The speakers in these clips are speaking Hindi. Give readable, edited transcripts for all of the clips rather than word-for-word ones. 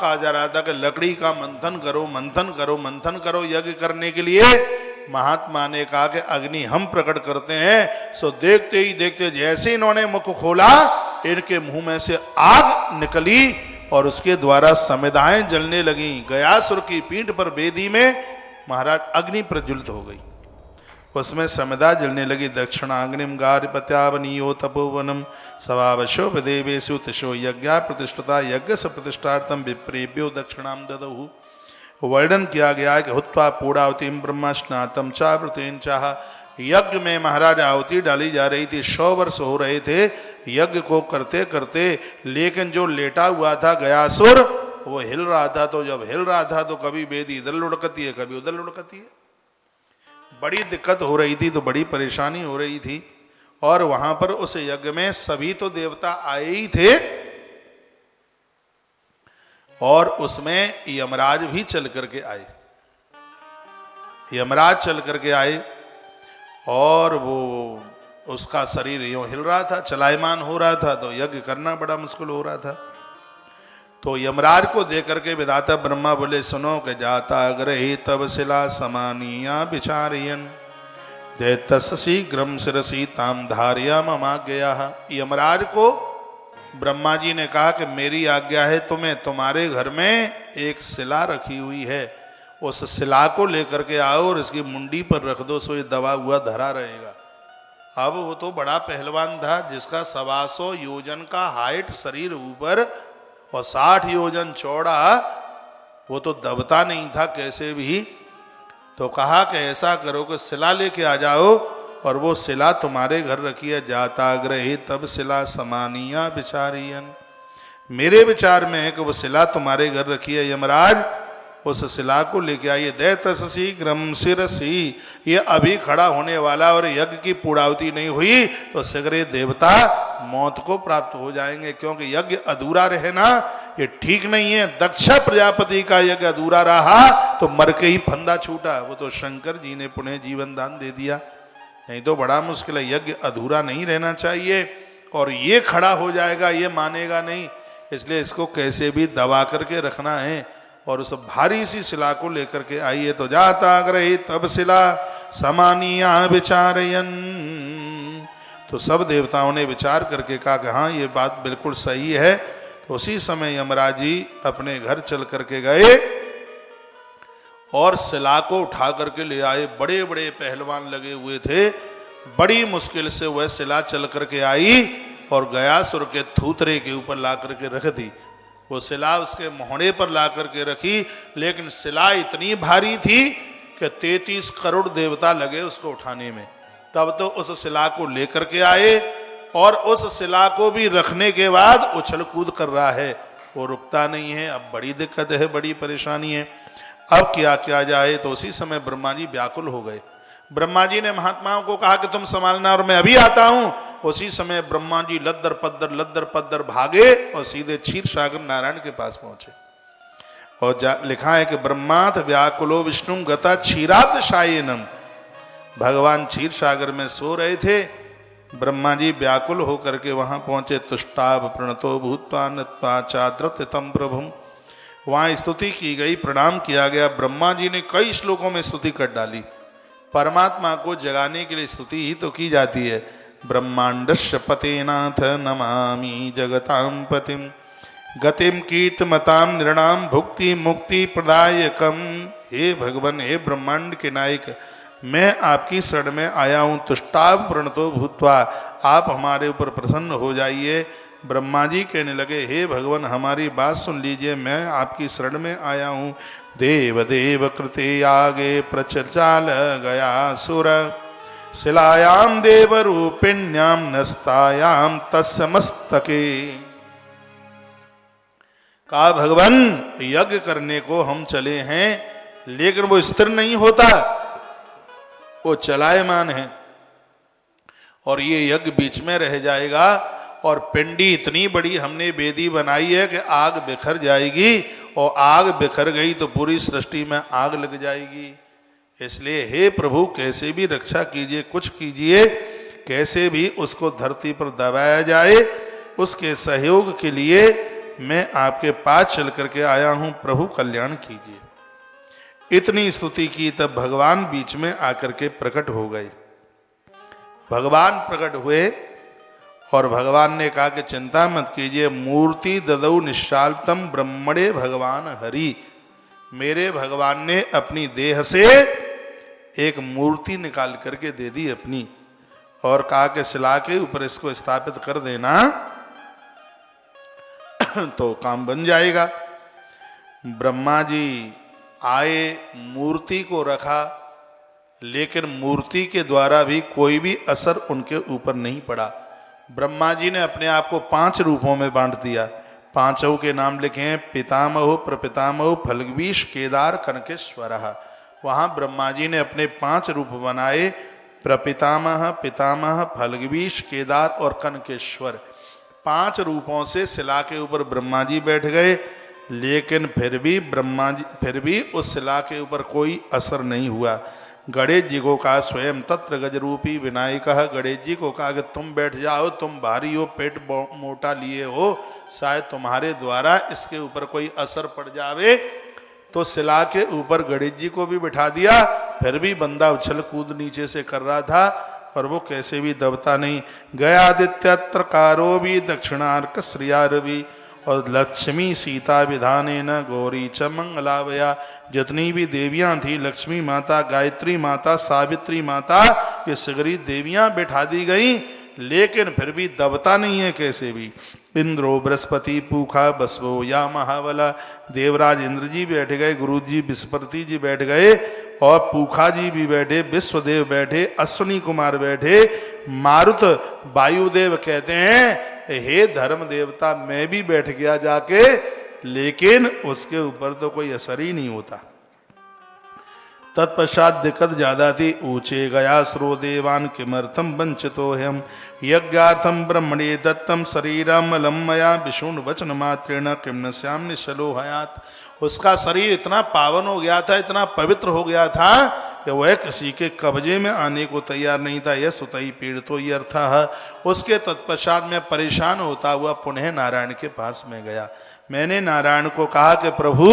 कहा जा रहा था कि लकड़ी का मंथन करो, मंथन करो, मंथन करो यज्ञ करने के लिए। महात्मा ने कहा कि अग्नि हम प्रकट करते हैं। सो देखते ही देखते जैसे इन्होंने मुख खोला, इनके मुंह में से आग निकली और उसके द्वारा समिधाएं जलने लगी। गयासुर की पीठ पर वेदी में महाराज अग्नि प्रज्वलित हो गई, उसमें समिधा जलने लगी। दक्षिणाग्निम गार्हपत्यावनीयो तपोवनम सवावशो देवेशु तशो यज्ञा प्रतिष्ठता यज्ञ स प्रतिष्ठार्थम विप्रेभ्यो दक्षिणाम ददहु। वर्णन किया गया है कि हुत्वा पूर्णावतीम ब्रह्मा स्नातम चावृतेन चाह। यज्ञ में महाराज आहुति डाली जा रही थी, 100 वर्ष हो रहे थे यज्ञ को करते करते, लेकिन जो लेटा हुआ था गयासुर वो हिल रहा था। तो जब हिल रहा था तो कभी वेदी इधर लुढ़कती है, कभी उधर लुढ़कती है। बड़ी दिक्कत हो रही थी, तो बड़ी परेशानी हो रही थी। और वहां पर उस यज्ञ में सभी तो देवता आए ही थे, और उसमें यमराज भी चल करके आए। यमराज चल करके आए और वो उसका शरीर यूं हिल रहा था, चलायमान हो रहा था, तो यज्ञ करना बड़ा मुश्किल हो रहा था। तो यमराज को देख करके विधाता ब्रह्मा बोले, सुनो कि जाता ग्रही तब शिला समानिया विचारियन दैतस शीघ्रम शिरसी ताम धारिया ममा गया। यमराज को ब्रह्मा जी ने कहा कि मेरी आज्ञा है तुम्हें, तुम्हारे घर में एक शिला रखी हुई है, उस शिला को लेकर के आओ और इसकी मुंडी पर रख दो, सो ये दबा हुआ धरा रहेगा। अब वो तो बड़ा पहलवान था, जिसका 125 योजन का हाइट शरीर ऊपर और 60 योजन चौड़ा, वो तो दबता नहीं था कैसे भी। तो कहा कि ऐसा करो कि शिला लेके आ जाओ, और वो शिला तुम्हारे घर रखी है। जाता ग्रही तब शिला समानिया विचारियन। मेरे विचार में है कि वो शिला तुम्हारे घर रखी है, यमराज उस शिला को लेके आइए। दैतसी ग्रम शिरसी, ये अभी खड़ा होने वाला, और यज्ञ की पूर्णाहुति नहीं हुई तो शीघ्र देवता मौत को प्राप्त हो जाएंगे, क्योंकि यज्ञ अधूरा रहे ना, ये ठीक नहीं है। दक्ष प्रजापति का यज्ञ अधूरा रहा तो मर के ही फंदा छूटा, वो तो शंकर जी ने पुनः जीवन दान दे दिया, नहीं तो बड़ा मुश्किल है। यज्ञ अधूरा नहीं रहना चाहिए, और ये खड़ा हो जाएगा ये मानेगा नहीं, इसलिए इसको कैसे भी दबा करके रखना है। और उस भारी सी शिला को लेकर के आइए। तो जाता ग्रही तब शिला समानिया विचारयन। तो सब देवताओं ने विचार करके कहा कि हाँ ये बात बिल्कुल सही है। तो उसी समय यमराज जी अपने घर चल करके गए और शिला को उठा करके ले आए। बड़े बड़े पहलवान लगे हुए थे, बड़ी मुश्किल से वह शिला चल करके आई और गयासुर के थूतरे के ऊपर ला करके रख दी। वो शिला उसके मोहड़े पर ला करके रखी, लेकिन शिला इतनी भारी थी कि 33 करोड़ देवता लगे उसको उठाने में। तब तो उस शिला को लेकर के आए, और उस शिला को भी रखने के बाद उछल कूद कर रहा है, वो रुकता नहीं है। अब बड़ी दिक्कत है, बड़ी परेशानी है, अब क्या किया जाए। तो उसी समय ब्रह्मा जी व्याकुल हो गए। ब्रह्मा जी ने महात्माओं को कहा कि तुम संभालना और मैं अभी आता हूं। उसी समय ब्रह्मा जी लद्दर पद्दर भागे और सीधे क्षीर सागर नारायण के पास पहुंचे। और लिखा है कि ब्रह्माथ व्याकुलो विष्णु गता क्षीराब्द शायनम। भगवान क्षीर सागर में सो रहे थे, ब्रह्मा जी व्याकुल होकर के वहां पहुंचे। तुष्टाभ प्रणतो भूत्वा नत्वा चाद्रत तम प्रभुम। वहां स्तुति की गई, प्रणाम किया गया। ब्रह्मा जी ने कई श्लोकों में स्तुति कर डाली। परमात्मा को जगाने के लिए स्तुति ही तो की जाती है। ब्रह्मांडस्य पतेनाथ नमामि जगतां पतिम गतिम कीर्तमतां नृणाम भुक्ति मुक्ति प्रदायकम। हे भगवान, हे ब्रह्मांड के नायक, मैं आपकी शरण में आया हूँ। तुष्टाभ प्रणतो भूत्वा, आप हमारे ऊपर प्रसन्न हो जाइए। ब्रह्मा जी कहने लगे, हे भगवान हमारी बात सुन लीजिए, मैं आपकी शरण में आया हूँ। देव देव कृते आगे प्रचचाल गया सुर शिलायाम देव रूपिण्याम नस्तायाम तस्मस्तके। कहा भगवान यज्ञ करने को हम चले हैं, लेकिन वो स्थिर नहीं होता, वो चलायमान है, और ये यज्ञ बीच में रह जाएगा। और पिंडी इतनी बड़ी हमने वेदी बनाई है कि आग बिखर जाएगी, और आग बिखर गई तो पूरी सृष्टि में आग लग जाएगी। इसलिए हे प्रभु कैसे भी रक्षा कीजिए, कुछ कीजिए, कैसे भी उसको धरती पर दबाया जाए। उसके सहयोग के लिए मैं आपके पास चल करके आया हूं, प्रभु कल्याण कीजिए। इतनी स्तुति की, तब भगवान बीच में आकर के प्रकट हो गए। भगवान प्रकट हुए और भगवान ने कहा कि चिंता मत कीजिए, मूर्ति ददौ निश्चालतम ब्रह्मणे भगवान हरि। मेरे भगवान ने अपनी देह से एक मूर्ति निकाल करके दे दी अपनी, और कहा कि शिला के ऊपर इसको स्थापित कर देना तो काम बन जाएगा। ब्रह्मा जी आए, मूर्ति को रखा, लेकिन मूर्ति के द्वारा भी कोई भी असर उनके ऊपर नहीं पड़ा। ब्रह्मा जी ने अपने आप को 5 रूपों में बांट दिया। 5 के नाम लिखे हैं, पितामह, प्रपितामह, फल्गवीश, केदार, कनकेश्वर। वहां ब्रह्मा जी ने अपने 5 रूप बनाए, प्रपितामह, पितामह, फल्गवीश, केदार और कनकेश्वर। 5 रूपों से शिला के ऊपर ब्रह्मा जी बैठ गए, लेकिन फिर भी उस शिला के ऊपर कोई असर नहीं हुआ। गणेश जी को कहा, स्वयं तत्र गज रूपी विनायक। गणेश जी को कहा कि तुम बैठ जाओ, तुम भारी हो, पेट मोटा लिए हो, शायद तुम्हारे द्वारा इसके ऊपर कोई असर पड़ जावे। तो शिला के ऊपर गणेश जी को भी बिठा दिया, फिर भी बंदा उछल कूद नीचे से कर रहा था और वो कैसे भी दबता नहीं। गयादित्यत्र कारो भी दक्षिणार्क श्रियारवि, और लक्ष्मी सीता विधानेन गौरी च मंगलावया। जितनी भी देवियां थी, लक्ष्मी माता, गायत्री माता, सावित्री माता, ये सगरी देवियां बैठा दी गई, लेकिन फिर भी दबता नहीं है कैसे भी। इंद्रो बृहस्पति पूखा बसवो या महावला। देवराज इंद्र जी बैठ गए, गुरु जी बृहस्पति जी बैठ गए, और पूखा जी भी बैठे, विश्वदेव बैठे, अश्विनी कुमार बैठे, मारुत वायुदेव कहते हैं, हे धर्म देवता मैं भी बैठ गया जाके, लेकिन उसके ऊपर तो कोई असर ही नहीं होता। तत्पश्चात दिक्कत ज्यादा थी। ऊंचे गया सुरो देवान किमर्थम वंचितो हम, यज्ञार्थम ब्रह्मणे दत्तम शरीरम लम्मया विष्णु वचन मात्रेण किम न श्याम निशलो हयात। उसका शरीर इतना पावन हो गया था, इतना पवित्र हो गया था कि वह किसी के कब्जे में आने को तैयार नहीं था। यह सुतई पीड़ितो ये अर्थ है। उसके तत्पश्चात में परेशान होता हुआ पुनः नारायण के पास में गया। मैंने नारायण को कहा कि प्रभु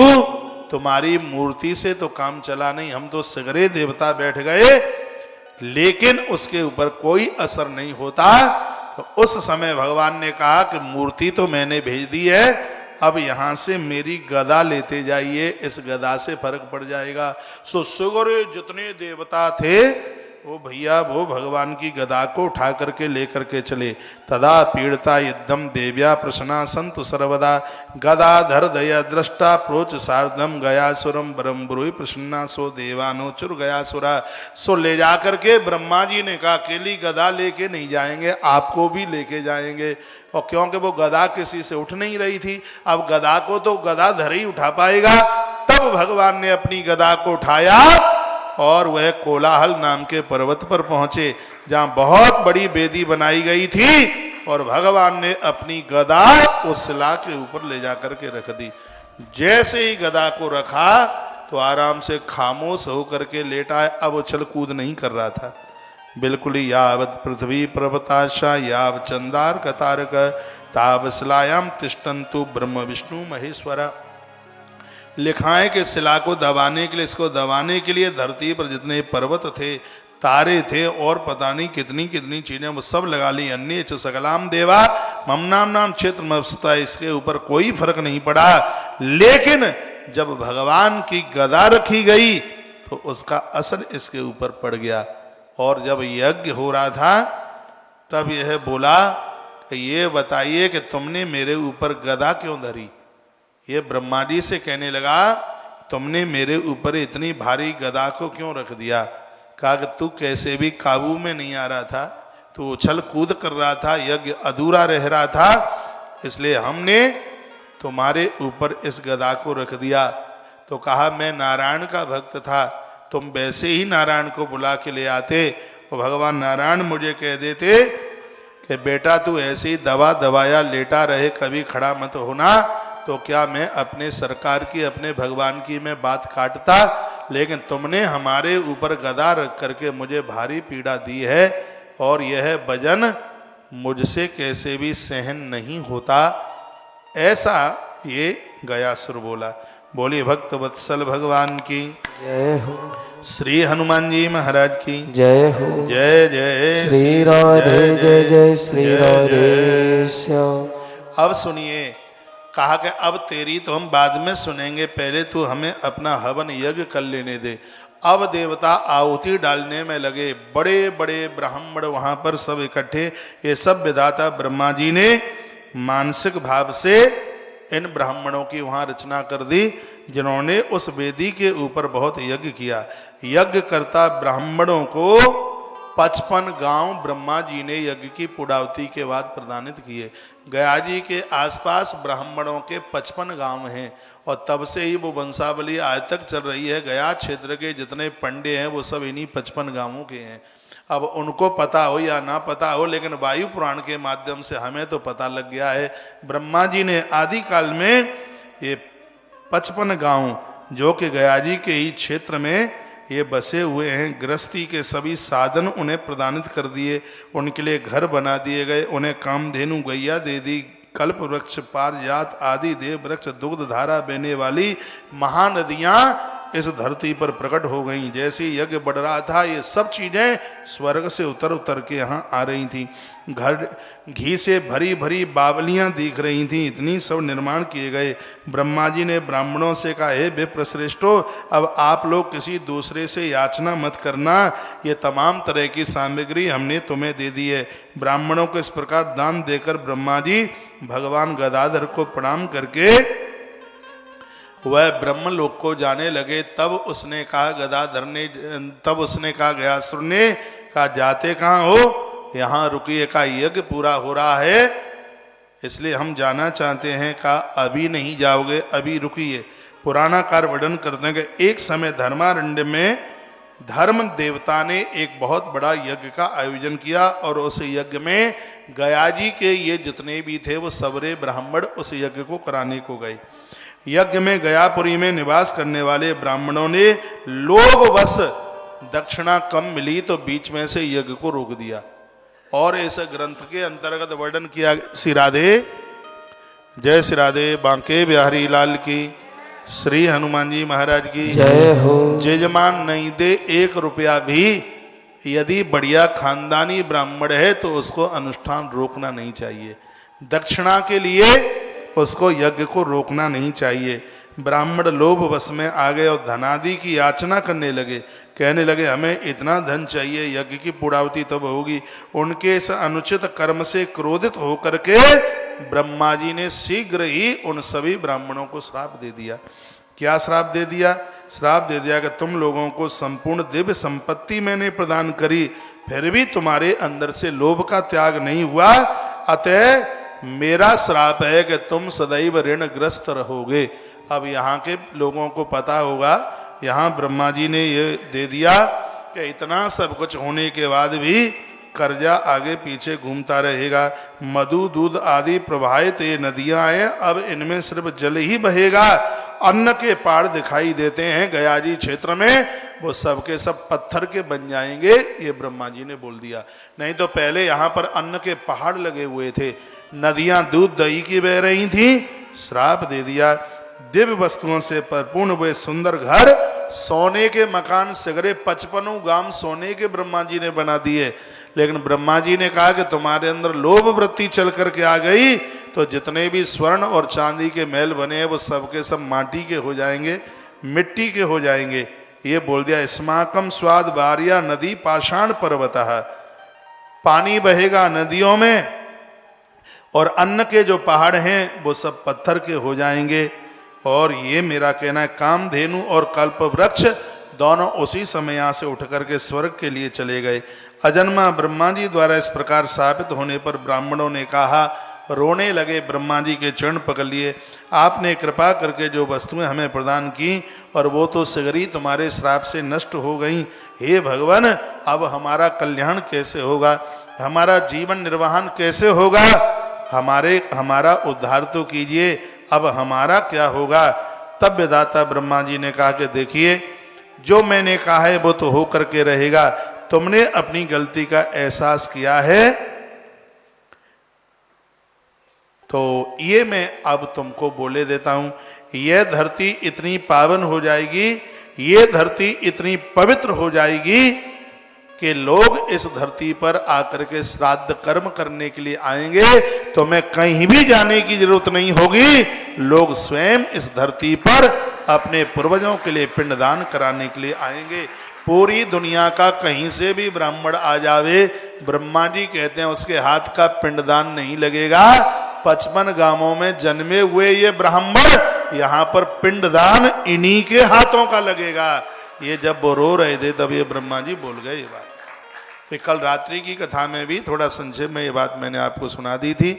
तुम्हारी मूर्ति से तो काम चला नहीं, हम तो सगरे देवता बैठ गए, लेकिन उसके ऊपर कोई असर नहीं होता। तो उस समय भगवान ने कहा कि मूर्ति तो मैंने भेज दी है, अब यहां से मेरी गदा लेते जाइए, इस गदा से फर्क पड़ जाएगा। सो सगरे जितने देवता थे वो भैया वो भगवान की गदा को उठा करके लेकर के चले। तदा पीड़ता युद्धम देव्या प्रसन्ना संतु सर्वदा, गदाधर दया दृष्टा प्रोच सार्धम गयासुरम ब्रह्म ब्रूहि प्रसन्ना सो देवानुचुर गयासुरा। सो ले जा करके ब्रह्मा जी ने कहा अकेली गदा लेके नहीं जाएंगे, आपको भी लेके जाएंगे। और क्योंकि वो गदा किसी से उठ नहीं रही थी, अब गदा को तो गदाधर ही उठा पाएगा। तब भगवान ने अपनी गदा को उठाया और वह कोलाहल नाम के पर्वत पर पहुंचे, जहां बहुत बड़ी वेदी बनाई गई थी, और भगवान ने अपनी गदा उस शिला के ऊपर ले जाकर के रख दी। जैसे ही गदा को रखा तो आराम से खामोश होकर के लेटा है। अब उछल कूद नहीं कर रहा था बिल्कुल ही। यावत पृथ्वी पर्वताशा याव चंद्रार कतारक ताव शिलायाम तिष्ठन्तु ब्रह्म विष्णु महेश्वरा। लिखा है कि शिला को दबाने के लिए, इसको दबाने के लिए धरती पर जितने पर्वत थे, तारे थे, और पता नहीं कितनी कितनी चीजें वो सब लगा ली। अन्य च सकलाम देवा मम नाम नाम क्षेत्र मस्ता, इसके ऊपर कोई फर्क नहीं पड़ा। लेकिन जब भगवान की गदा रखी गई तो उसका असर इसके ऊपर पड़ गया। और जब यज्ञ हो रहा था तब यह बोला कि ये बताइए कि तुमने मेरे ऊपर गदा क्यों धरी। ये ब्रह्मा जी से कहने लगा तुमने मेरे ऊपर इतनी भारी गदा को क्यों रख दिया। कहा कि तू कैसे भी काबू में नहीं आ रहा था, तू उछल कूद कर रहा था, यज्ञ अधूरा रह रहा था, इसलिए हमने तुम्हारे ऊपर इस गदा को रख दिया। तो कहा मैं नारायण का भक्त था, तुम वैसे ही नारायण को बुला के ले आते, और भगवान नारायण मुझे कह देते कि बेटा तू ऐसे ही दवा दबाया लेटा रहे, कभी खड़ा मत होना, तो क्या मैं अपने सरकार की, अपने भगवान की मैं बात काटता। लेकिन तुमने हमारे ऊपर गदा रख करके मुझे भारी पीड़ा दी है, और यह वजन मुझसे कैसे भी सहन नहीं होता। ऐसा ये गयासुर बोला। बोलिए भक्त वत्सल भगवान की जय हो। श्री हनुमान जी महाराज की जय हो। जय जय श्री राधे जय जय श्री राधे श्याम। अब सुनिए, कहा कि अब तेरी तो हम बाद में सुनेंगे, पहले तू हमें अपना हवन यज्ञ कर लेने दे। अब देवता आहुति डालने में लगे, बड़े बड़े ब्राह्मण वहां पर सब इकट्ठे। ये सब विधाता ब्रह्मा जी ने मानसिक भाव से इन ब्राह्मणों की वहां रचना कर दी, जिन्होंने उस वेदी के ऊपर बहुत यज्ञ किया। यज्ञ करता ब्राह्मणों को 55 गांव ब्रह्मा जी ने यज्ञ की पुड़ावती के बाद प्रदानित किए। गया जी के आसपास ब्राह्मणों के 55 गांव हैं और तब से ही वो वंशावली आज तक चल रही है। गया क्षेत्र के जितने पंडे हैं वो सब इन्हीं 55 गांवों के हैं। अब उनको पता हो या ना पता हो, लेकिन वायु पुराण के माध्यम से हमें तो पता लग गया है। ब्रह्मा जी ने आदि काल में ये 55 गांव जो कि गया जी के ही क्षेत्र में ये बसे हुए हैं, गृहस्थी के सभी साधन उन्हें प्रदानित कर दिए, उनके लिए घर बना दिए गए, उन्हें कामधेनु गैया दे दी, कल्प वृक्ष पारिजात आदि देव वृक्ष दुग्ध धारा बहने वाली महानदियां इस धरती पर प्रकट हो गई। जैसे यज्ञ बढ़ रहा था ये सब चीजें स्वर्ग से उतर उतर के यहाँ आ रही थी। घर घी से भरी भरी बावलियां दिख रही थी, इतनी सब निर्माण किए गए। ब्रह्मा जी ने ब्राह्मणों से कहा, हे विप्रश्रेष्ठो, अब आप लोग किसी दूसरे से याचना मत करना, ये तमाम तरह की सामग्री हमने तुम्हें दे दी है। ब्राह्मणों को इस प्रकार दान देकर ब्रह्मा जी भगवान गदाधर को प्रणाम करके वह ब्रह्मलोक को जाने लगे। तब उसने कहा गदाधर ने, तब उसने कहा गयासुर ने कहा, जाते कहाँ हो, यहाँ रुकिए, का यज्ञ पूरा हो रहा है इसलिए हम जाना चाहते हैं। कहा अभी नहीं जाओगे, अभी रुकिए। पुराना कार्य वर्णन करते हैं कि एक समय धर्मारण्य में धर्म देवता ने एक बहुत बड़ा यज्ञ का आयोजन किया और उस यज्ञ में गया जी के ये जितने भी थे वो सबरे ब्राह्मण उस यज्ञ को कराने को गए। यज्ञ में गयापुरी में निवास करने वाले ब्राह्मणों ने लोभवश दक्षिणा कम मिली तो बीच में से यज्ञ को रोक दिया। और इस ग्रंथ के अंतर्गत वर्णन किया। श्री राधे जय श्री राधे। बांके बिहारी लाल की, श्री हनुमान जी महाराज की जय हो। जजमान नहीं दे 1 रुपया भी, यदि बढ़िया खानदानी ब्राह्मण है तो उसको अनुष्ठान रोकना नहीं चाहिए। दक्षिणा के लिए उसको यज्ञ को रोकना नहीं चाहिए। ब्राह्मण लोभ वश में आ गए और धनादि की याचना करने लगे, कहने लगे हमें इतना धन चाहिए, यज्ञ की पुड़ावती तब होगी। उनके इस अनुचित कर्म से क्रोधित होकर के ब्रह्मा जी ने शीघ्र ही उन सभी ब्राह्मणों को श्राप दे दिया। क्या श्राप दे दिया? श्राप दे दिया कि तुम लोगों को संपूर्ण दिव्य संपत्ति मैंने प्रदान करी, फिर भी तुम्हारे अंदर से लोभ का त्याग नहीं हुआ, अतः मेरा श्राप है कि तुम सदैव ऋणग्रस्त रहोगे। अब यहाँ के लोगों को पता होगा, यहाँ ब्रह्मा जी ने ये दे दिया कि इतना सब कुछ होने के बाद भी कर्जा आगे पीछे घूमता रहेगा। मधु दूध आदि प्रवाहित ये नदियां हैं, अब इनमें सिर्फ जल ही बहेगा। अन्न के पहाड़ दिखाई देते हैं गया जी क्षेत्र में, वो सब के सब पत्थर के बन जाएंगे, ये ब्रह्मा जी ने बोल दिया। नहीं तो पहले यहाँ पर अन्न के पहाड़ लगे हुए थे, नदियां दूध दही की बह रही थी। श्राप दे दिया। दिव्य वस्तुओं से परिपूर्ण हुए सुंदर घर, सोने के मकान सगरे 55 गांव सोने के ब्रह्मा जी ने बना दिए। लेकिन ब्रह्मा जी ने कहा कि तुम्हारे अंदर लोभ वृत्ति चल करके आ गई तो जितने भी स्वर्ण और चांदी के महल बने हैं वो सब के सब माटी के हो जाएंगे, मिट्टी के हो जाएंगे। ये बोल दिया, स्माकम स्वाद बारिया नदी पाषाण पर्वतः, पानी बहेगा नदियों में और अन्न के जो पहाड़ हैं वो सब पत्थर के हो जाएंगे। और ये मेरा कहना है, कामधेनु और कल्प वृक्ष दोनों उसी समय यहाँ से उठ करके स्वर्ग के लिए चले गए। अजन्मा ब्रह्मा जी द्वारा इस प्रकार साबित होने पर ब्राह्मणों ने कहा, रोने लगे, ब्रह्मा जी के चरण पकड़ लिए। आपने कृपा करके जो वस्तुएं हमें प्रदान की और वो तो सगरी तुम्हारे श्राप से नष्ट हो गई। हे भगवान, अब हमारा कल्याण कैसे होगा, हमारा जीवन निर्वाहन कैसे होगा, हमारा उद्धार तो कीजिए, अब हमारा क्या होगा। तब विधाता ब्रह्मा जी ने कहा कि देखिए, जो मैंने कहा है वो तो हो करके रहेगा। तुमने अपनी गलती का एहसास किया है, तो ये मैं अब तुमको बोले देता हूं, यह धरती इतनी पावन हो जाएगी, ये धरती इतनी पवित्र हो जाएगी कि लोग इस धरती पर आकर के श्राद्ध कर्म करने के लिए आएंगे, तो मैं कहीं भी जाने की जरूरत नहीं होगी। लोग स्वयं इस धरती पर अपने पूर्वजों के लिए पिंडदान कराने के लिए आएंगे। पूरी दुनिया का कहीं से भी ब्राह्मण आ जावे, ब्रह्मा जी कहते हैं उसके हाथ का पिंडदान नहीं लगेगा। 55 गांवों में जन्मे हुए ये ब्राह्मण, यहाँ पर पिंडदान इन्हीं के हाथों का लगेगा। ये जब वो रो रहे थे तब ये ब्रह्मा जी बोल गए ये बात। तो कल रात्रि की कथा में भी थोड़ा संक्षेप में ये बात मैंने आपको सुना दी थी।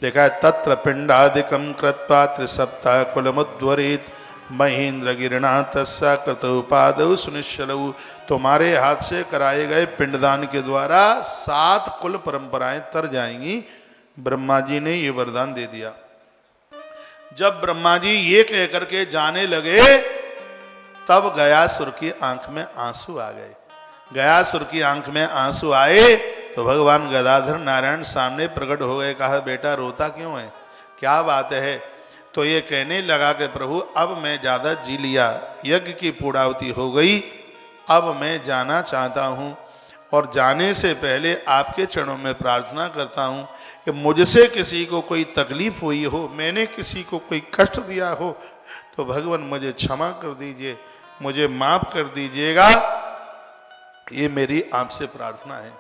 लिखा है तत्र पिंडादिकम कृत्वा त्रिसप्ताह कुलमुद्वरित महेंद्र गिरणा तस्सा कृतोपादौ सुनिश्चलौ। तुम्हारे हाथ से कराए गए पिंडदान के द्वारा 7 कुल परंपराएं तर जाएंगी। ब्रह्मा जी ने ये वरदान दे दिया। जब ब्रह्मा जी ये कह करके जाने लगे तब गयासुर की आंख में आंसू आ गए। गयासुर की आंख में आंसू आए तो भगवान गदाधर नारायण सामने प्रकट हो गए। कहा बेटा रोता क्यों है, क्या बात है? तो ये कहने लगा कि प्रभु अब मैं ज़्यादा जी लिया, यज्ञ की पूर्णाहुति हो गई, अब मैं जाना चाहता हूँ और जाने से पहले आपके चरणों में प्रार्थना करता हूँ कि मुझसे किसी को कोई तकलीफ हुई हो, मैंने किसी को कोई कष्ट दिया हो तो भगवान मुझे क्षमा कर दीजिए, मुझे माफ कर दीजिएगा। ये मेरी आपसे प्रार्थना है।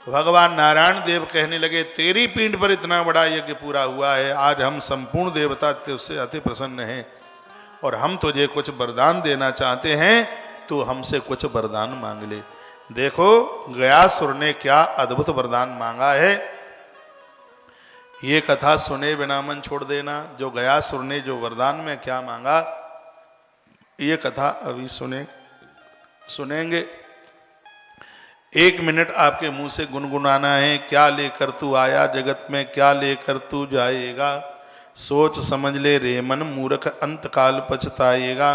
भगवान नारायण देव कहने लगे तेरी पीठ पर इतना बड़ा यज्ञ पूरा हुआ है, आज हम संपूर्ण देवता तुझसे अति प्रसन्न हैं और हम तुझे कुछ वरदान देना चाहते हैं, तू हमसे कुछ वरदान मांग ले। देखो गयासुर ने क्या अद्भुत वरदान मांगा है। ये कथा सुने बिना मन छोड़ देना। जो गयासुर ने जो वरदान में क्या मांगा, ये कथा अभी सुनेंगे। 1 मिनट आपके मुंह से गुनगुनाना है। क्या लेकर तू आया जगत में, क्या लेकर तू जाएगा, सोच समझ ले रे मन मूर्ख, अंत काल पछताएगा।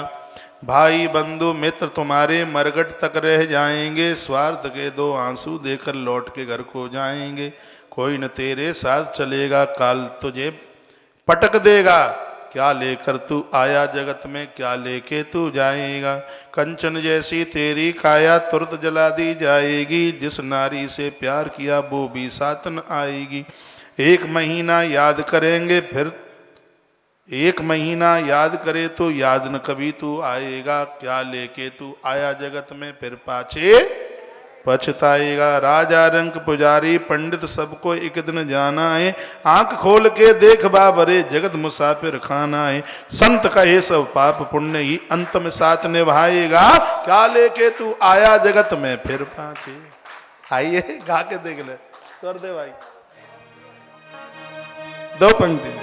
भाई बंधु मित्र तुम्हारे मरगट तक रह जाएंगे, स्वार्थ के 2 आंसू देकर लौट के घर को जाएंगे। कोई न तेरे साथ चलेगा, काल तुझे पटक देगा। क्या लेकर तू आया जगत में, क्या लेके तू जाएगा। कंचन जैसी तेरी काया तुरंत जला दी जाएगी, जिस नारी से प्यार किया वो भी साथ न आएगी। 1 महीना याद करेंगे फिर 1 महीना याद करे तो याद न कभी तू आएगा। क्या लेके तू आया जगत में, फिर पाछे पछताएगा। राजा रंक पुजारी पंडित सबको एक दिन जाना है, आंख खोल के देख बाबरे जगत मुसाफिर खाना है। संत कहे सब पाप पुण्य ही अंत में साथ निभाएगा। क्या लेके तू आया जगत में, फिर पाछे। आइए गा के देख ले स्वर दे भाई, 2 पंक्ति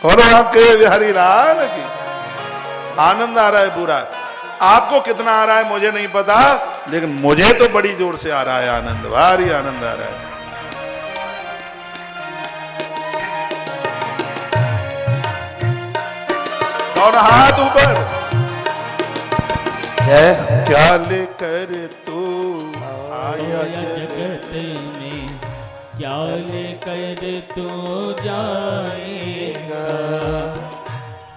और आपके बिहारी लाल की। आनंद आ रहा है पूरा। आपको कितना आ रहा है मुझे नहीं पता, लेकिन मुझे तो बड़ी जोर से आ रहा है आनंद, भारी आनंद आ रहा है। और हाथ ऊपर। क्या लेकर तू आया जगत में, क्या लेकर तू जाएगा।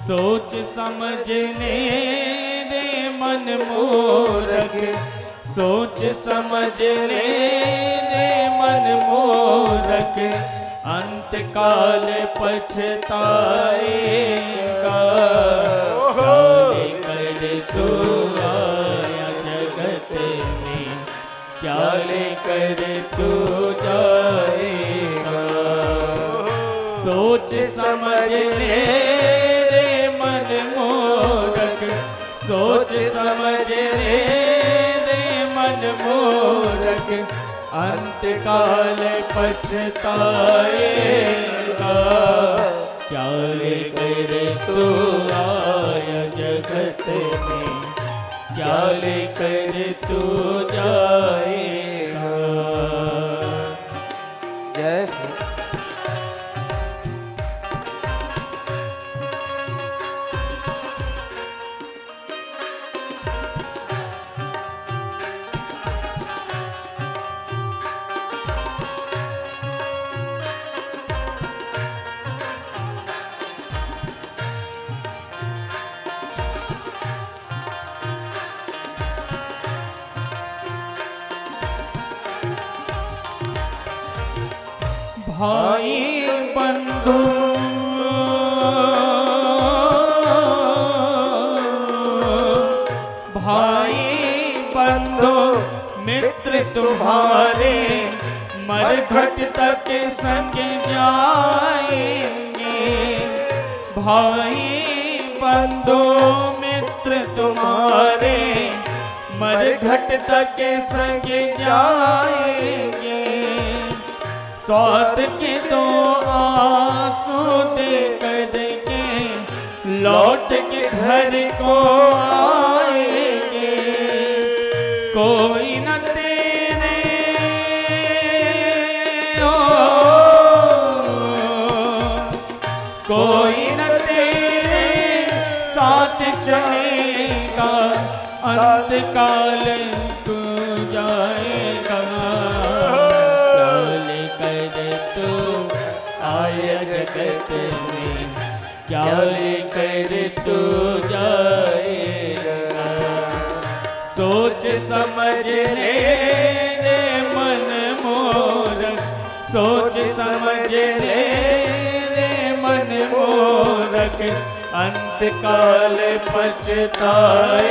सोच समझने रे मन मूर्ख, सोच समझने रे मन मूर्ख, अंत काल पछताएगा। क्या लेकर तू आया जगत में, क्या लेकर तू जाएगा। सोच समझने सोच समझ रे मन मूर्ख, अंत काल पछताएगा। क्या लेकर तू आया जगत में, क्या लेकर तू जाएगा। जय भाई बंधु भाई बंधु मित्र तुम्हारे मरघट तक संग जाएंगे। भाई बंधु मित्र तुम्हारे मरघट तक संग जाएंगे। स्वाद के दो आंसू दे करके लौट के घर को आएंगे। कोई न तेरे कोई न तेरे साथ चलेगा, अंत काल तू जाएगा। क्या लेकर तू आया जगत में, क्या लेकर तू जाएगा। सोच समझ ले रे मन मोरक, सोच समझ ले रे मन मोरक, अंत काल पछताएगा।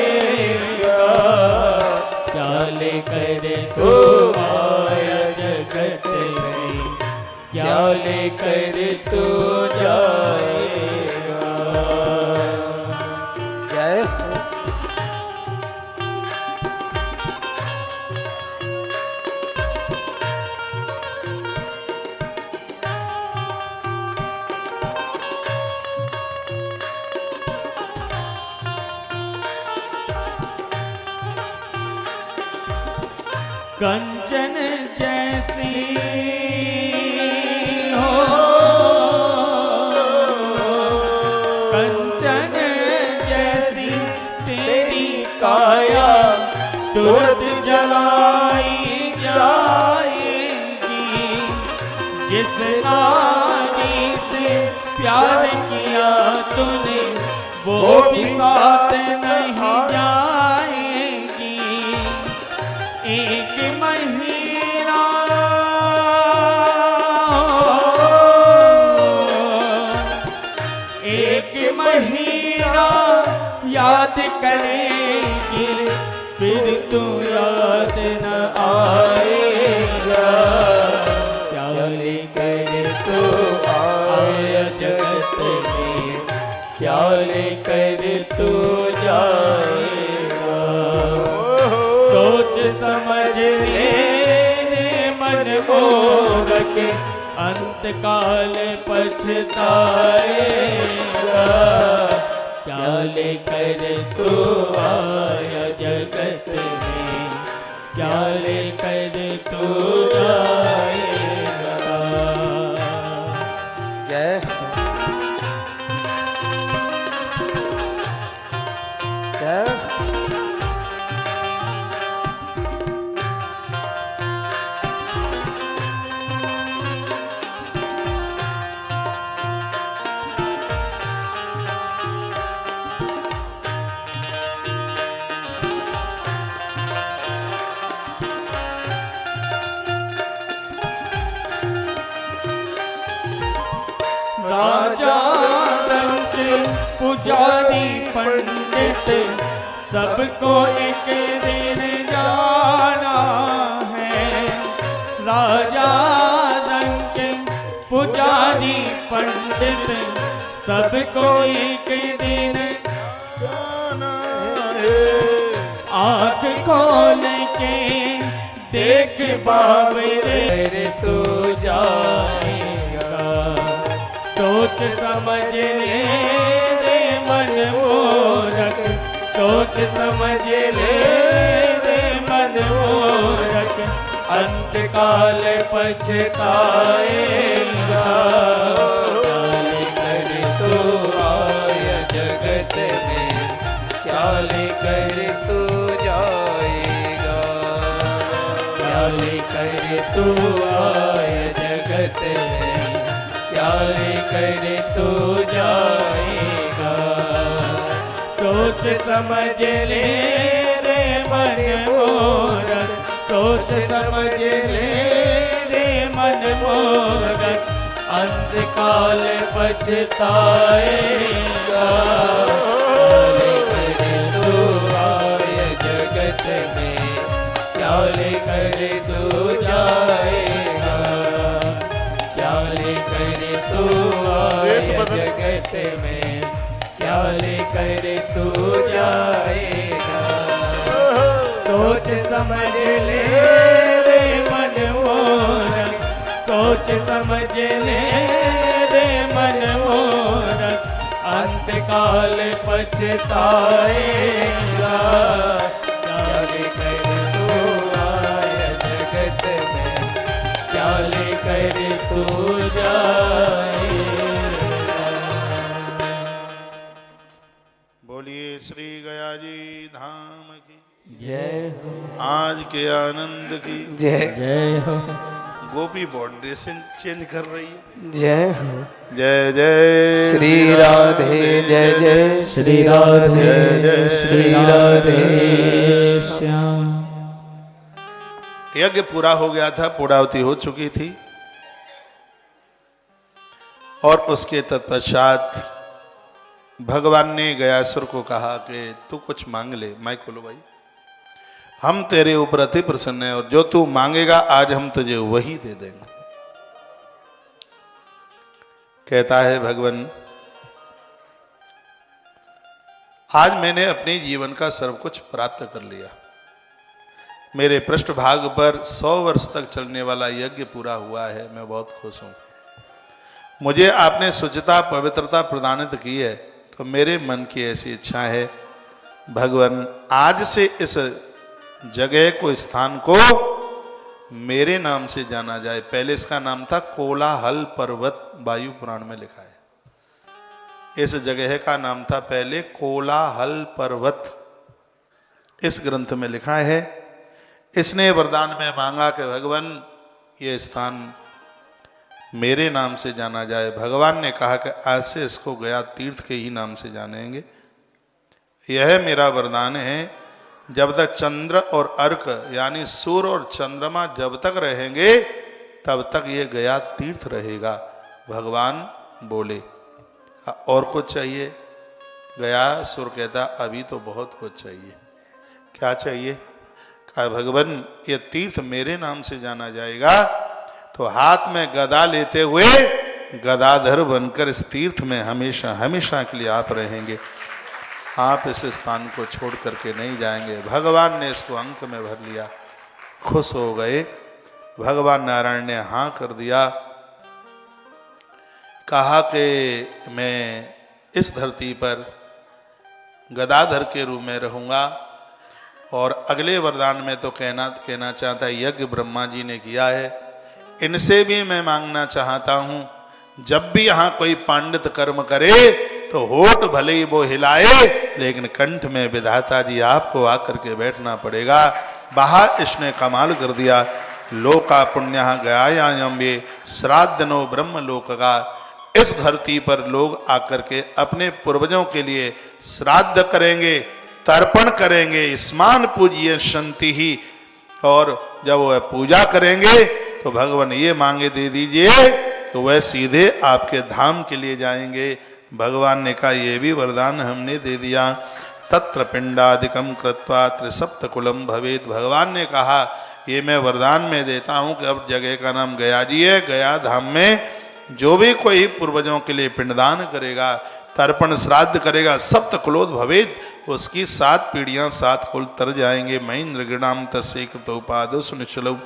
क्या लेकर तू आया जगत में, क्या लेकर तू जाएगा। जय कंचन जैसी हो, कंचन जैसी तेरी काया तुरंत जलाई जाएगी। जिस नारी से प्यार किया तूने वो भी साथ नहीं जाएगी। एक महीना एक महीना याद करेगी, फिर तू याद न आएगा। क्या लेकर तू आया जगत में, क्या लेकर तू जाएगा। सोच समझ ले रे मन मोरक, अंत काल पछताएगा। क्या लेकर तू आया जगत में, क्या लेकर तू जाएगा। जय जय राजा रंग पुजारी पंडित सबको एक दिन जाना है। राजा रंग पुजारी पंडित सबको एक दिन जाना है। आँख खोल के देख बाबरे तू जाएगा। सोच समझ ले रे मन मोरक, सोच समझ ले रे मन मोरक, अंत काल पछताएगा। क्या लेकर तू आया जगत में, क्या लेकर तू जाएगा। क्या लेकर तू आया जगत में, क्या लेकर तू जाएगा। सोच समझ ले रे मन मोरक, सोच समझ ले रे मन मोरक अंत काल पछताएगा। क्या लेकर तू जाएगा, क्या लेकर तू आए जगत में, क्या लेकर तू जाएगा। सोच समझ ले रे मन मोरक, सोच समझ ले रे मन मोरक अंत काल पछताएगा। क्या लेकर तू आया जगत में, क्या लेकर तू जाएगा। बोलिए श्री गया जी धाम की जय हो, आज के आनंद की जय जय हो, गोपी बॉडी ड्रेसिंग चेंज कर रही है। जय हो। जय जय श्री राधे, जय जय श्री राधे, जय जय श्री राधे श्याम। यज्ञ पूरा हो गया था, पूर्णाहुति हो चुकी थी और उसके तत्पश्चात भगवान ने गयासुर को कहा कि तू कुछ मांग ले। माइक खोलो भाई। हम तेरे ऊपर अति प्रसन्न है और जो तू मांगेगा आज हम तुझे वही दे देंगे। कहता है भगवान, आज मैंने अपने जीवन का सब कुछ प्राप्त कर लिया। मेरे पृष्ठभाग पर 100 वर्ष तक चलने वाला यज्ञ पूरा हुआ है। मैं बहुत खुश हूं। मुझे आपने शुचिता पवित्रता प्रदानित की है, तो मेरे मन की ऐसी इच्छा है भगवान, आज से इस जगह को, स्थान को मेरे नाम से जाना जाए। पहले इसका नाम था कोलाहल पर्वत, वायु पुराण में लिखा है। इस जगह का नाम था पहले कोलाहल पर्वत, इस ग्रंथ में लिखा है। इसने वरदान में मांगा कि भगवान ये स्थान मेरे नाम से जाना जाए। भगवान ने कहा कि आज से इसको गया तीर्थ के ही नाम से जानेंगे। यह मेरा वरदान है। जब तक चंद्र और अर्क यानी सूर्य और चंद्रमा जब तक रहेंगे तब तक ये गया तीर्थ रहेगा। भगवान बोले और कुछ चाहिए? गया सुर कहता अभी तो बहुत कुछ चाहिए। क्या चाहिए? कहा भगवान ये तीर्थ मेरे नाम से जाना जाएगा, तो हाथ में गदा लेते हुए गदाधर बनकर इस तीर्थ में हमेशा हमेशा के लिए आप रहेंगे। आप इस स्थान को छोड़ करके नहीं जाएंगे। भगवान ने इसको अंक में भर लिया, खुश हो गए। भगवान नारायण ने हाँ कर दिया। कहा कि मैं इस धरती पर गदाधर के रूप में रहूंगा। और अगले वरदान में तो कहना चाहता है, यज्ञ ब्रह्मा जी ने किया है, इनसे भी मैं मांगना चाहता हूं, जब भी यहां कोई पांडित कर्म करे तो होठ भले ही वो हिलाए, लेकिन कंठ में विधाता जी आपको आकर के बैठना पड़ेगा। बाहर इसने कमाल कर दिया। लोका पुण्य गयायाम्बे श्राद्ध नो ब्रह्म लोक का। इस धरती पर लोग आकर के अपने पूर्वजों के लिए श्राद्ध करेंगे, तर्पण करेंगे, स्मान पूजिए शांति ही। और जब वह पूजा करेंगे तो भगवान ये मांगे दे दीजिए, तो वह सीधे आपके धाम के लिए जाएंगे। भगवान ने कहा ये भी वरदान हमने दे दिया। तत्र पिंडादिकम कृत्वा त्रिसप्तकुलम भवेत। भगवान ने कहा ये मैं वरदान में देता हूं कि अब जगह का नाम गया जी है। गया धाम में जो भी कोई पूर्वजों के लिए पिंडदान करेगा, तर्पण श्राद्ध करेगा, सप्तकुलोद भवेत, उसकी 7 पीढ़ियां 7 कुल तर जाएंगे। महेंद्र गृणाम तस्य कृतोपादो सुनिश्चलो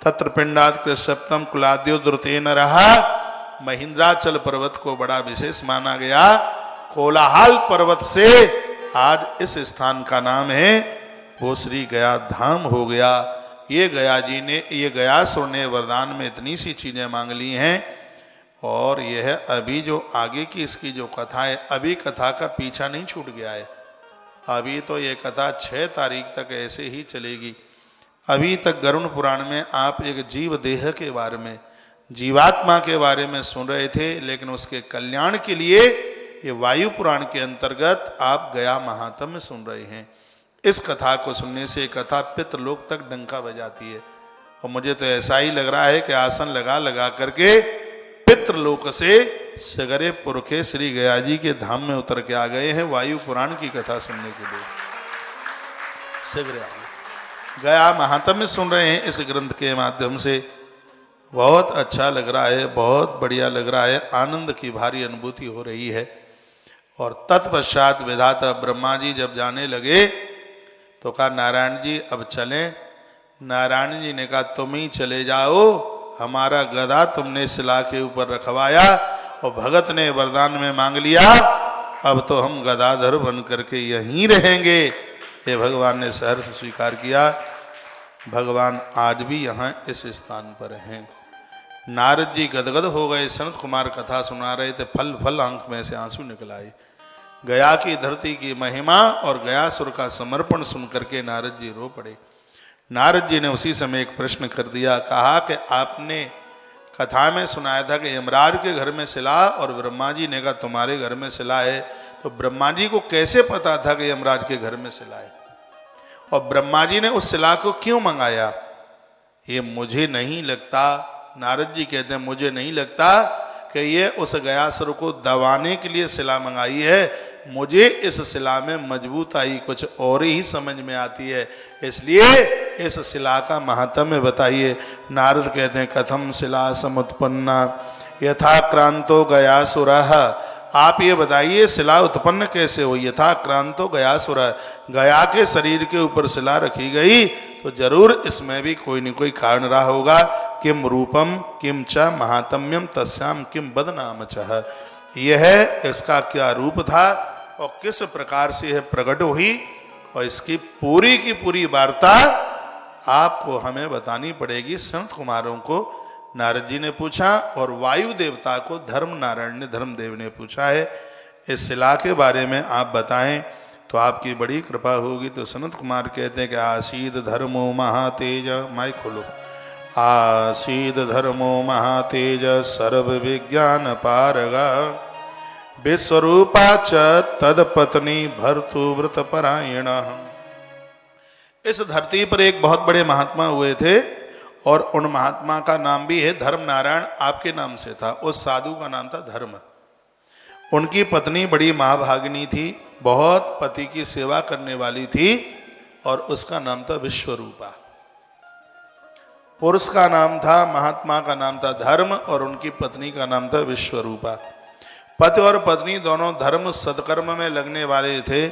तत्र पिंडाद सप्तम कुलाद्यो द्रुतेन रहा। महेंद्राचल पर्वत को बड़ा विशेष माना गया। कोलाहल पर्वत से आज इस स्थान का नाम है वो श्री गया धाम हो गया। ये गया जी ने, ये गयासुर ने वरदान में इतनी सी चीजें मांग ली हैं। और यह अभी जो आगे की इसकी जो कथा है, अभी कथा का पीछा नहीं छूट गया है। अभी तो ये कथा 6 तारीख तक ऐसे ही चलेगी। अभी तक गरुड़ पुराण में आप एक जीव देह के बारे में, जीवात्मा के बारे में सुन रहे थे, लेकिन उसके कल्याण के लिए ये वायु पुराण के अंतर्गत आप गया महात्म्य सुन रहे हैं। इस कथा को सुनने से कथा पितृलोक तक डंका बजाती है और मुझे तो ऐसा ही लग रहा है कि आसन लगा लगा करके पितृलोक से सगरे पुरखे श्री गया जी के धाम में उतर के आ गए हैं वायु पुराण की कथा सुनने के लिए। सगरे गया महात्म्य सुन रहे हैं इस ग्रंथ के माध्यम से। बहुत अच्छा लग रहा है, बहुत बढ़िया लग रहा है, आनंद की भारी अनुभूति हो रही है। और तत्पश्चात विधाता ब्रह्मा जी जब जाने लगे तो कहा नारायण जी अब चलें। नारायण जी ने कहा तुम ही चले जाओ, हमारा गदा तुमने शिला के ऊपर रखवाया और भगत ने वरदान में मांग लिया, अब तो हम गदाधर बन करके यहीं रहेंगे। ये भगवान ने सहर्ष स्वीकार किया। भगवान आज भी यहाँ इस स्थान पर हैं। नारद जी गदगद हो गए, सनत कुमार कथा सुना रहे थे, फल फल आंख में से आंसू निकल आए। गया की धरती की महिमा और गयासुर का समर्पण सुन करके नारद जी रो पड़े। नारद जी ने उसी समय एक प्रश्न कर दिया, कहा कि आपने कथा में सुनाया था कि यमराज के घर में शिला और ब्रह्मा जी ने कहा तुम्हारे घर में शिला है, तो ब्रह्मा जी को कैसे पता था कि यमराज के घर में शिला है और ब्रह्मा जी ने उस शिला को क्यों मंगाया? ये मुझे नहीं लगता, नारद जी कहते हैं मुझे नहीं लगता कि ये उस गयासुर को दबाने के लिए शिला मंगाई है। मुझे इस शिला में मजबूताई कुछ और ही समझ में आती है, इसलिए इस शिला का महात्म्य बताइए। नारद कहते हैं कथम शिला समुत्पन्ना यथा क्रांतो गयासुरः। आप ये बताइए शिला उत्पन्न कैसे हुई? यथा क्रांतो गयासुरः, गया के शरीर के ऊपर शिला रखी गई तो जरूर इसमें भी कोई न कोई कारण रहा होगा। किम रूपम किम च महात्म्यम तस्याम किम बदनाम चह। यह इसका क्या रूप था और किस प्रकार से यह प्रकट हुई और इसकी पूरी की पूरी वार्ता आपको हमें बतानी पड़ेगी। संत कुमारों को नारद जी ने पूछा और वायु देवता को धर्म नारायण ने धर्मदेव ने पूछा है इस शिला के बारे में आप बताएं तो आपकी बड़ी कृपा होगी। तो सनत कुमार कहते हैं कि आसीद धर्मो महातेज, माइक खोलो। आसीद धर्मो महातेज सर्व विज्ञान पारगा विश्वरूपा च तदपत्नी भर्तुव्रत परायण। इस धरती पर एक बहुत बड़े महात्मा हुए थे और उन महात्मा का नाम भी है धर्म नारायण, आपके नाम से था। उस साधु का नाम था धर्म। उनकी पत्नी बड़ी महाभागिनी थी, बहुत पति की सेवा करने वाली थी और उसका नाम था विश्वरूपा। पुरुष का नाम था, महात्मा का नाम था धर्म और उनकी पत्नी का नाम था विश्वरूपा। पति और पत्नी दोनों धर्म सत्कर्म में लगने वाले थे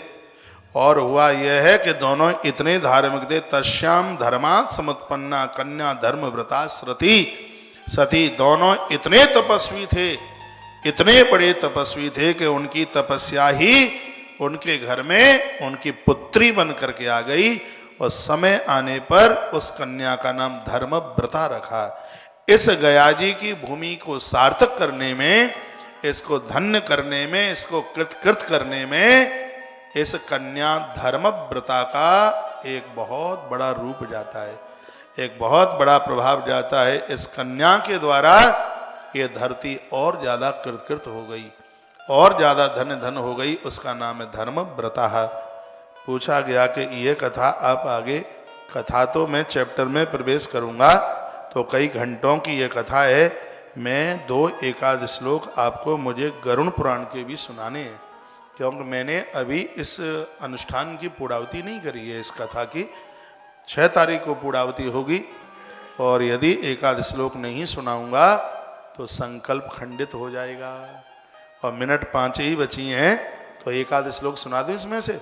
और हुआ यह है कि दोनों इतने धार्मिक थे। तस्याम धर्मात् समुत्पन्ना कन्या धर्म व्रता सती सती। दोनों इतने तपस्वी थे, इतने बड़े तपस्वी थे कि उनकी तपस्या ही उनके घर में उनकी पुत्री बन करके आ गई और समय आने पर उस कन्या का नाम धर्मव्रता रखा। इस गया जी की भूमि को सार्थक करने में, इसको धन्य करने में, इसको कृत करने में इस कन्या धर्मव्रता का एक बहुत बड़ा रूप जाता है, एक बहुत बड़ा प्रभाव जाता है। इस कन्या के द्वारा ये धरती और ज्यादा कृत हो गई और ज्यादा धन धन हो गई। उसका नाम है धर्मव्रता। पूछा गया कि ये कथा आप आगे, कथा तो मैं चैप्टर में प्रवेश करूंगा तो कई घंटों की ये कथा है। मैं 2 एकादश श्लोक आपको मुझे गरुण पुराण के भी सुनाने हैं, क्योंकि मैंने अभी इस अनुष्ठान की पूर्णावती नहीं करी है। इस कथा की 6 तारीख को पूर्णावती होगी और यदि एकादश श्लोक नहीं सुनाऊंगा तो संकल्प खंडित हो जाएगा और मिनट 5 ही बची हैं तो एकादश श्लोक सुना दूं इसमें से।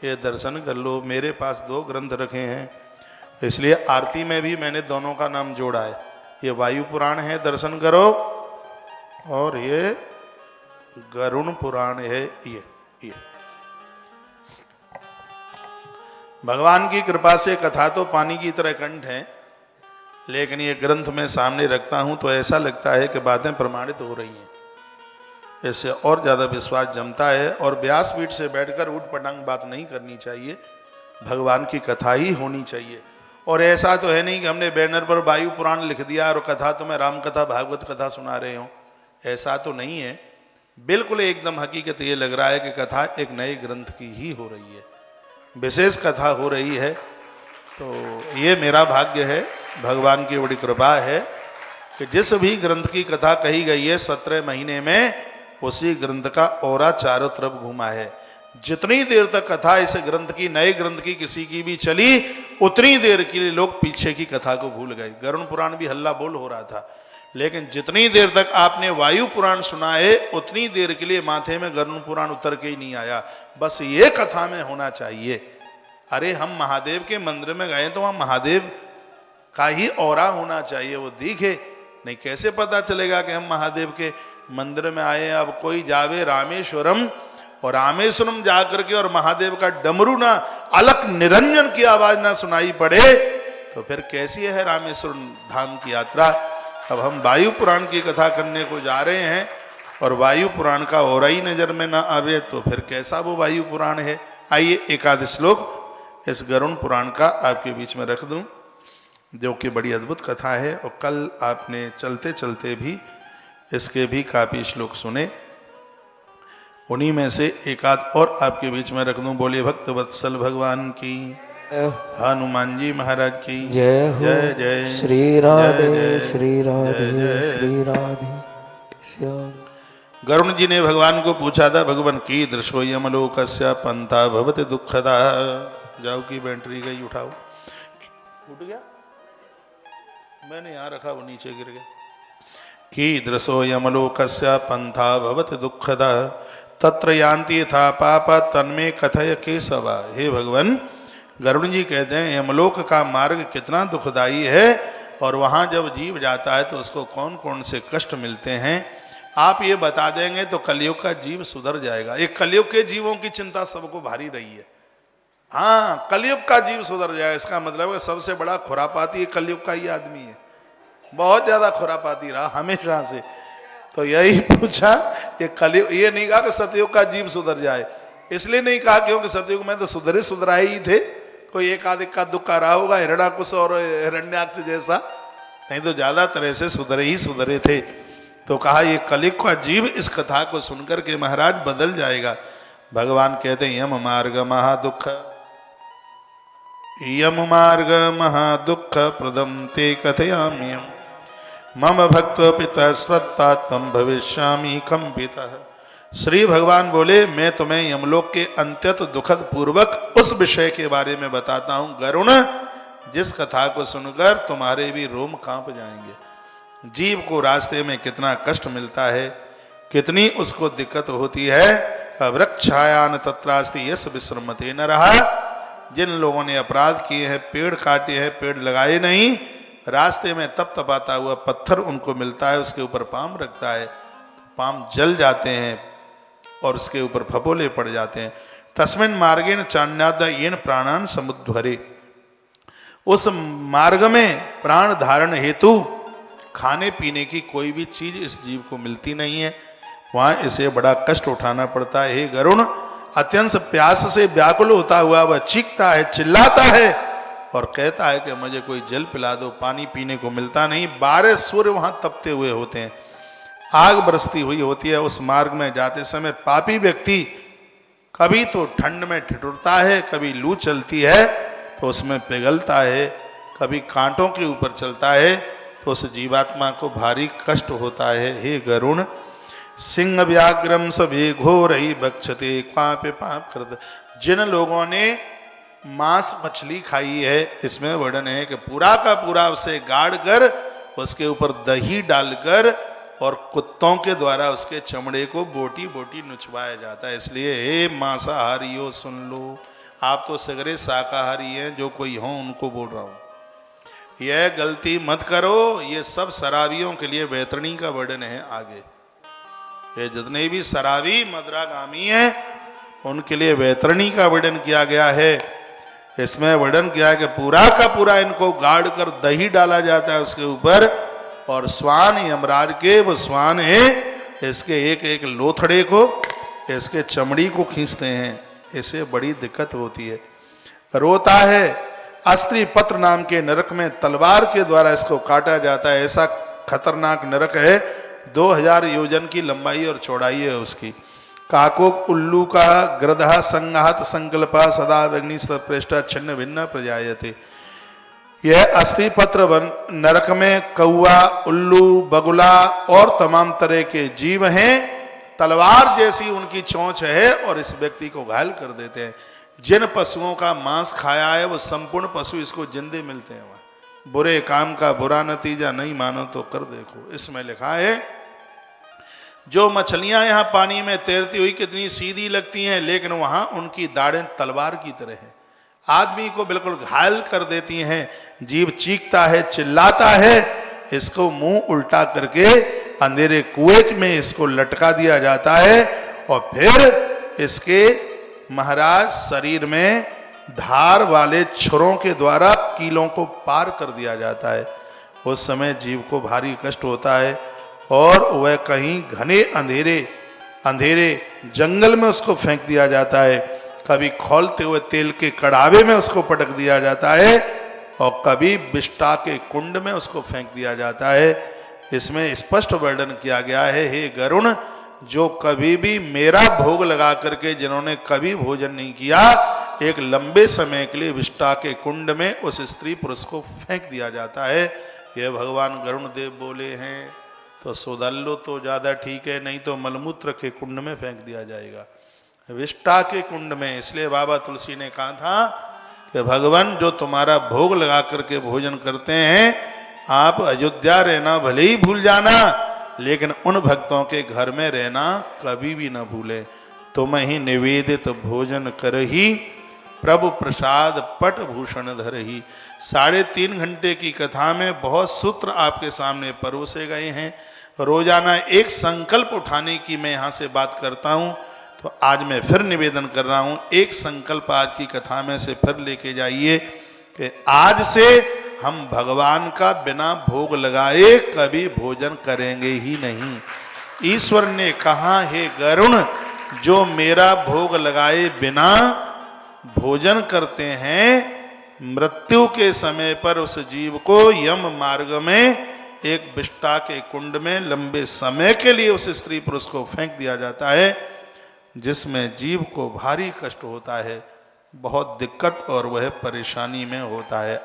ये दर्शन कर लो, मेरे पास 2 ग्रंथ रखे हैं, इसलिए आरती में भी मैंने दोनों का नाम जोड़ा है। ये वायु पुराण है, दर्शन करो, और ये गरुण पुराण है। ये भगवान की कृपा से कथा तो पानी की तरह कंठ है, लेकिन ये ग्रंथ मैं सामने रखता हूं तो ऐसा लगता है कि बातें प्रमाणित हो रही हैं। इससे और ज़्यादा विश्वास जमता है और व्यासपीठ से बैठकर उठ पटांग बात नहीं करनी चाहिए, भगवान की कथा ही होनी चाहिए। और ऐसा तो है नहीं कि हमने बैनर पर वायु पुराण लिख दिया और कथा तो मैं राम कथा भागवत कथा सुना रहे हूँ, ऐसा तो नहीं है। बिल्कुल एकदम हकीकत ये लग रहा है कि कथा एक नए ग्रंथ की ही हो रही है, विशेष कथा हो रही है। तो ये मेरा भाग्य है भगवान की बड़ी कृपा है कि जिस भी ग्रंथ की कथा कही गई है 17 महीने में उसी ग्रंथ का औरा चारों तरफ घूमा है। जितनी देर तक कथा इस ग्रंथ की, नए ग्रंथ की किसी की भी चली, उतनी देर के लिए लोग पीछे की कथा को भूल गए। गरुड़ पुराण भी हल्ला बोल हो रहा था, लेकिन जितनी देर तक आपने वायु पुराण सुना है उतनी देर के लिए माथे में गरुड़ पुराण उतर के ही नहीं आया। बस ये कथा में होना चाहिए। अरे हम महादेव के मंदिर में गए तो वहां महादेव का ही औरा होना चाहिए, वो दिखे नहीं। कैसे पता चलेगा कि हम महादेव के मंदिर में आए? अब कोई जावे रामेश्वरम और रामेश्वरम जाकर के और महादेव का डमरू ना, अलग निरंजन की आवाज ना सुनाई पड़े तो फिर कैसी है रामेश्वरम धाम की यात्रा। अब हम वायु पुराण की कथा करने को जा रहे हैं और वायु पुराण का और ही नजर में ना आवे तो फिर कैसा वो वायु पुराण है। आइए एकादश श्लोक इस गरुड़ पुराण का आपके बीच में रख दूं, जो कि बड़ी अद्भुत कथा है और कल आपने चलते चलते भी इसके भी काफी श्लोक सुने। उन्हीं में से एक आध और आपके बीच में रख दूं। बोलिए भक्त वत्सल भगवान की, हनुमान जी महाराज की जय हो। जय जय श्री राधे जय, श्री राधे जय, जय। श्री राधे श्याम। गरुण जी ने भगवान को पूछा था, भगवान की दृशो यमलोकस्य पंथा भवति दुखदा। जाओ की बैटरी गई, उठाओ। उठ गया? मैंने यहां रखा, वो नीचे गिर गया। की दृशो यमलोकस्य पंथा भवति दुखदा तत्र यान्ति था पापा तन्मे कथय केशवा। हे भगवान, गरुड़ जी कहते हैं यमलोक का मार्ग कितना दुखदाई है और वहां जब जीव जाता है तो उसको कौन कौन से कष्ट मिलते हैं, आप ये बता देंगे तो कलयुग का जीव सुधर जाएगा। एक कलयुग के जीवों की चिंता सबको भारी रही है। हाँ, कलयुग का जीव सुधर जाएगा, इसका मतलब है सबसे बड़ा खुरापाती कलयुग का ही आदमी है। बहुत ज्यादा खुरापाती रहा हमेशा से। तो यही पूछा, ये कलयुग, ये नहीं कहा कि सतयुग का जीव सुधर जाए, इसलिए नहीं कहा क्योंकि सतयुग में तो सुधराए ही थे। कोई एक आध का दुख रहा होगा, हिरण्याकुश और हिरण्याक्ष जैसा, नहीं तो ज्यादातर ऐसे सुधरे थे। तो कहा ये कलयुग का जीव इस कथा को सुनकर के महाराज बदल जाएगा। भगवान कहते हैं यम मार्ग महादुख, यम मार्ग महादुख प्रदम ते कथयाम्यहम् मम भक्त पिता स्वत्ता तम भविष्यामि कंपितः। श्री भगवान बोले मैं तुम्हें यमलोक के अत्यंत दुखद पूर्वक उस विषय के बारे में बताता हूं गरुण, जिस कथा को सुनकर तुम्हारे भी रोम कांप जाएंगे। जीव को रास्ते में कितना कष्ट मिलता है, कितनी उसको दिक्कत होती है। वृक्षायान तत्रास्ति यस विश्रमते न रहा। जिन लोगों ने अपराध किए हैं, पेड़ काटे हैं, पेड़ लगाए नहीं, रास्ते में तप तपाता हुआ पत्थर उनको मिलता है, उसके ऊपर पाम रखता है, पाम जल जाते हैं और उसके ऊपर फपोले पड़ जाते हैं। तस्मिन् मार्गेण चान्याद येन प्राणान समुद्धरे। उस मार्ग में प्राण धारण हेतु खाने पीने की कोई भी चीज इस जीव को मिलती नहीं है, वहां इसे बड़ा कष्ट उठाना पड़ता है। हे गरुण, अत्यंत प्यास से व्याकुल होता हुआ वह चीखता है, चिल्लाता है और कहता है कि मुझे कोई जल पिला दो। पानी पीने को मिलता नहीं। 12 सूर्य वहां तपते हुए होते हैं, आग बरसती हुई होती है। उस मार्ग में जाते समय पापी व्यक्ति कभी तो ठंड में ठिठुरता है, कभी लू चलती है तो उसमें पिघलता है, कभी कांटों के ऊपर चलता है तो उस जीवात्मा को भारी कष्ट होता है। हे गरुण, सिंह व्याघ्रम सभी घोर ही बक्षते पापे पाप कृत। जिन लोगों ने मांस मछली खाई है, इसमें वर्णन है कि पूरा का पूरा उसे गाड़ कर उसके ऊपर दही डालकर और कुत्तों के द्वारा उसके चमड़े को बोटी बोटी नुचवाया जाता है। इसलिए हे मांसाहारियों सुन लो, आप तो सगरे शाकाहारी हैं, जो कोई हो उनको बोल रहा हूं, यह गलती मत करो। ये सब शराबियों के लिए वैतरणी का वर्णन है आगे। ये जितने भी शराबी मदरागामी हैं उनके लिए वैतरणी का वर्णन किया गया है। इसमें वर्णन किया है कि पूरा का पूरा इनको गाड़ कर दही डाला जाता है उसके ऊपर, और स्वान यमराज के वो स्वान है, इसके एक एक लोथड़े को, इसके चमड़ी को खींचते हैं। इसे बड़ी दिक्कत होती है, रोता है। अस्त्री पत्र नाम के नरक में तलवार के द्वारा इसको काटा जाता है। ऐसा खतरनाक नरक है, 2000 योजन की लंबाई और चौड़ाई है उसकी। काको उल्लू का ग्रदहा संघात संकल्पा सदा अग्नि सप्रेष्टा छिन्न भिन्न प्रजायते। यह अस्थि पत्र नरक में कौआ, उल्लू, बगुला और तमाम तरह के जीव हैं। तलवार जैसी उनकी चोंच है और इस व्यक्ति को घायल कर देते हैं। जिन पशुओं का मांस खाया है वो संपूर्ण पशु इसको जिंदे मिलते हैं। वहां बुरे काम का बुरा नतीजा नहीं मानो तो कर देखो। इसमें लिखा है जो मछलियां यहां पानी में तैरती हुई कितनी सीधी लगती हैं, लेकिन वहां उनकी दाढ़ें तलवार की तरह हैं, आदमी को बिल्कुल घायल कर देती हैं। जीव चीखता है, चिल्लाता है, इसको मुंह उल्टा करके अंधेरे कुएं में इसको लटका दिया जाता है और फिर इसके महाराज शरीर में धार वाले छुरों के द्वारा कीलों को पार कर दिया जाता है। उस समय जीव को भारी कष्ट होता है और वह कहीं घने अंधेरे जंगल में उसको फेंक दिया जाता है। कभी खौलते हुए तेल के कड़ावे में उसको पटक दिया जाता है और कभी विष्टा के कुंड में उसको फेंक दिया जाता है। इसमें स्पष्ट वर्णन किया गया है, हे गरुण, जो कभी भी मेरा भोग लगा करके जिन्होंने कभी भोजन नहीं किया, एक लंबे समय के लिए विष्टा के कुंड में उस स्त्री पुरुष को फेंक दिया जाता है। यह भगवान गरुण देव बोले हैं, तो सुधर लो तो ज्यादा ठीक है, नहीं तो मलमूत्र के कुंड में फेंक दिया जाएगा, विष्टा के कुंड में। इसलिए बाबा तुलसी ने कहा था कि भगवान जो तुम्हारा भोग लगा करके भोजन करते हैं, आप अयोध्या रहना भले ही भूल जाना, लेकिन उन भक्तों के घर में रहना कभी भी न भूले। तुम ही निवेदित भोजन कर ही प्रभु प्रसाद पट भूषण धर ही। 3.5 घंटे की कथा में बहुत सूत्र आपके सामने परोसे गए हैं। रोजाना एक संकल्प उठाने की मैं यहाँ से बात करता हूँ, तो आज मैं फिर निवेदन कर रहा हूँ, एक संकल्प आज की कथा में से फिर लेके जाइए कि आज से हम भगवान का बिना भोग लगाए कभी भोजन करेंगे ही नहीं। ईश्वर ने कहा, हे गरुण, जो मेरा भोग लगाए बिना भोजन करते हैं, मृत्यु के समय पर उस जीव को यम मार्ग में एक विष्टा के कुंड में लंबे समय के लिए उस स्त्री पुरुष को फेंक दिया जाता है, जिसमें जीव को भारी कष्ट होता है, बहुत दिक्कत और वह परेशानी में होता है।